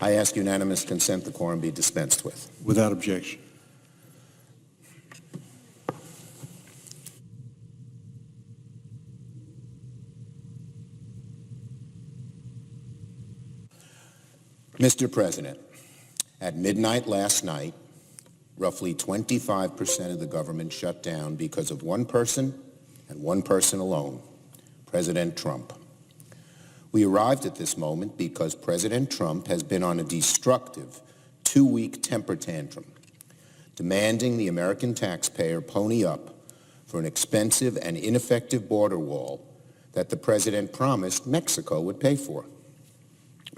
I ask unanimous consent the quorum be dispensed with. Without objection. Mr. President, at midnight last night, roughly 25% of the government shut down because of one person and one person alone, President Trump. We arrived at this moment because President Trump has been on a destructive 2-week temper tantrum, demanding the American taxpayer pony up for an expensive and ineffective border wall that the president promised Mexico would pay for.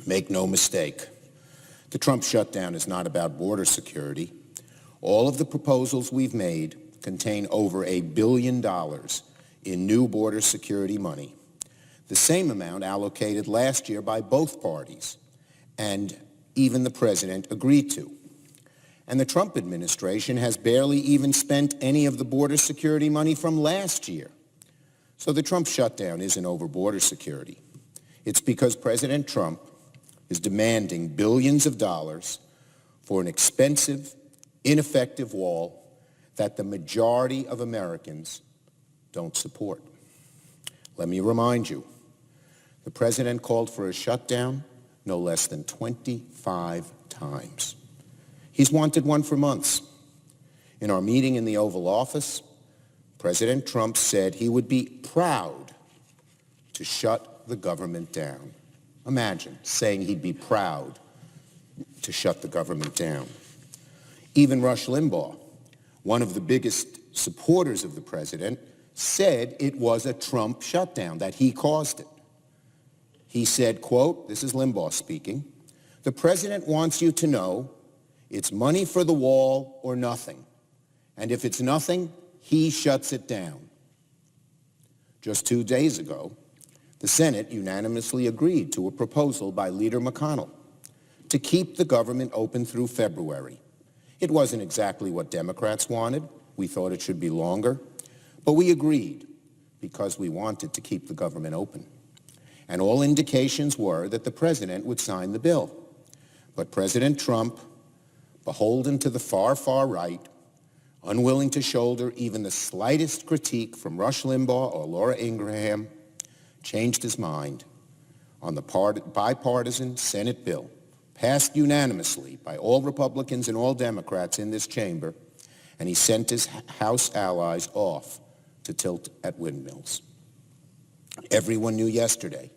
Make no mistake, the Trump shutdown is not about border security. All of the proposals we've made contain over $1 billion in new border security money, the same amount allocated last year by both parties, and even the president agreed to. And the Trump administration has barely even spent any of the border security money from last year. So the Trump shutdown isn't over border security. It's because President Trump is demanding billions of dollars for an expensive, ineffective wall that the majority of Americans don't support. Let me remind you, the president called for a shutdown no less than 25 times. He's wanted one for months. In our meeting in the Oval Office, President Trump said he would be proud to shut the government down. Imagine saying he'd be proud to shut the government down. Even Rush Limbaugh, one of the biggest supporters of the president, said it was a Trump shutdown, that he caused it. He said, quote, this is Limbaugh speaking, "The president wants you to know it's money for the wall or nothing. And if it's nothing, he shuts it down." Just 2 days ago, the Senate unanimously agreed to a proposal by Leader McConnell to keep the government open through February. It wasn't exactly what Democrats wanted. We thought it should be longer. But we agreed because we wanted to keep the government open. And all indications were that the president would sign the bill. But President Trump, beholden to the far, far right, unwilling to shoulder even the slightest critique from Rush Limbaugh or Laura Ingraham, changed his mind on the bipartisan Senate bill, passed unanimously by all Republicans and all Democrats in this chamber, and he sent his House allies off to tilt at windmills. Everyone knew yesterday,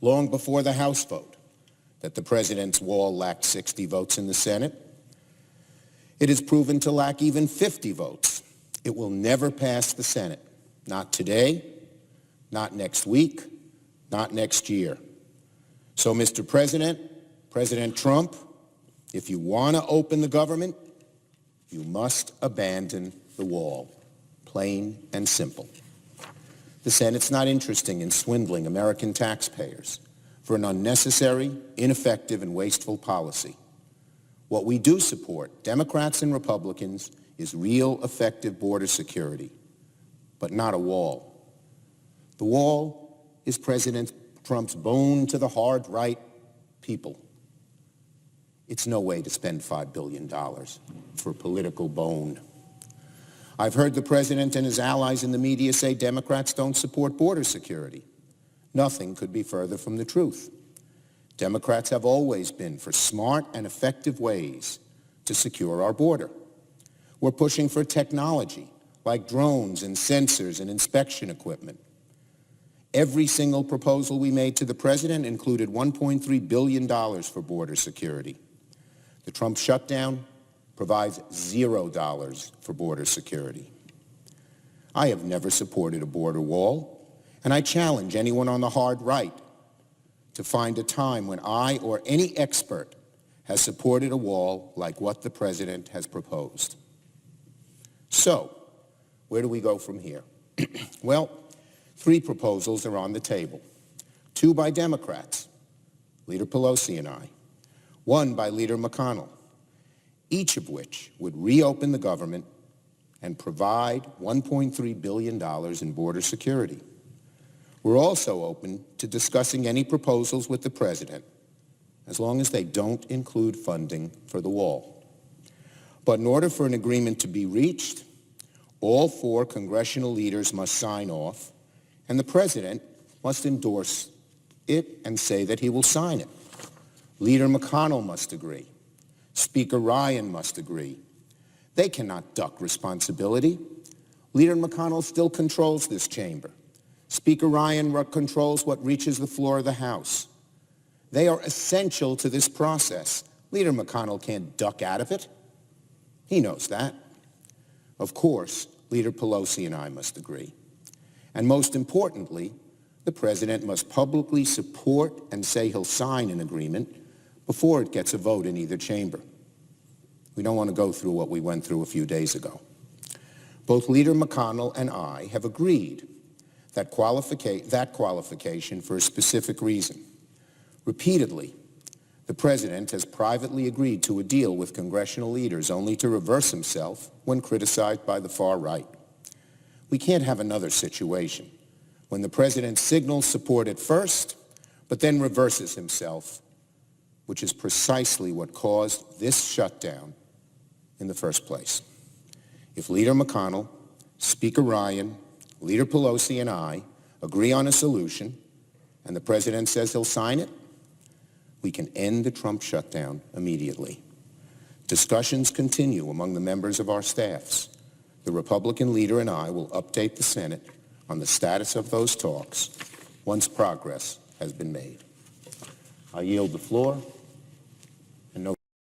long before the House vote, that the president's wall lacked 60 votes in the Senate. It is proven to lack even 50 votes. It will never pass the Senate. Not today, not next week, not next year. So, Mr. President, President Trump, if you want to open the government, you must abandon the wall. Plain and simple. The Senate's not interested in swindling American taxpayers for an unnecessary, ineffective, and wasteful policy. What we do support, Democrats and Republicans, is real, effective border security, but not a wall. The wall is President Trump's bone to the hard right people. It's no way to spend $5 billion for a political bone. I've heard the president and his allies in the media say Democrats don't support border security. Nothing could be further from the truth. Democrats have always been for smart and effective ways to secure our border. We're pushing for technology like drones and sensors and inspection equipment. Every single proposal we made to the president included $1.3 billion for border security. The Trump shutdown provides $0 for border security. I have never supported a border wall, and I challenge anyone on the hard right to find a time when I or any expert has supported a wall like what the president has proposed. So, where do we go from here? Well, 3 proposals are on the table. 2 by Democrats, Leader Pelosi and I. 1 by Leader McConnell, each of which would reopen the government and provide $1.3 billion in border security. We're also open to discussing any proposals with the president as long as they don't include funding for the wall. But in order for an agreement to be reached, all 4 congressional leaders must sign off, and the president must endorse it and say that he will sign it. Leader McConnell must agree. Speaker Ryan must agree. They cannot duck responsibility. Leader McConnell still controls this chamber. Speaker Ryan controls what reaches the floor of the House. They are essential to this process. Leader McConnell can't duck out of it. He knows that. Of course, Leader Pelosi and I must agree. And most importantly, the president must publicly support and say he'll sign an agreement before it gets a vote in either chamber. We don't want to go through what we went through a few days ago. Both Leader McConnell and I have agreed that qualification for a specific reason. Repeatedly, the president has privately agreed to a deal with congressional leaders only to reverse himself when criticized by the far right. We can't have another situation when the president signals support at first, but then reverses himself, which is precisely what caused this shutdown in the first place. If Leader McConnell, Speaker Ryan, Leader Pelosi, and I agree on a solution, and the president says he'll sign it, we can end the Trump shutdown immediately. Discussions continue among the members of our staffs. The Republican leader and I will update the Senate on the status of those talks once progress has been made. I yield the floor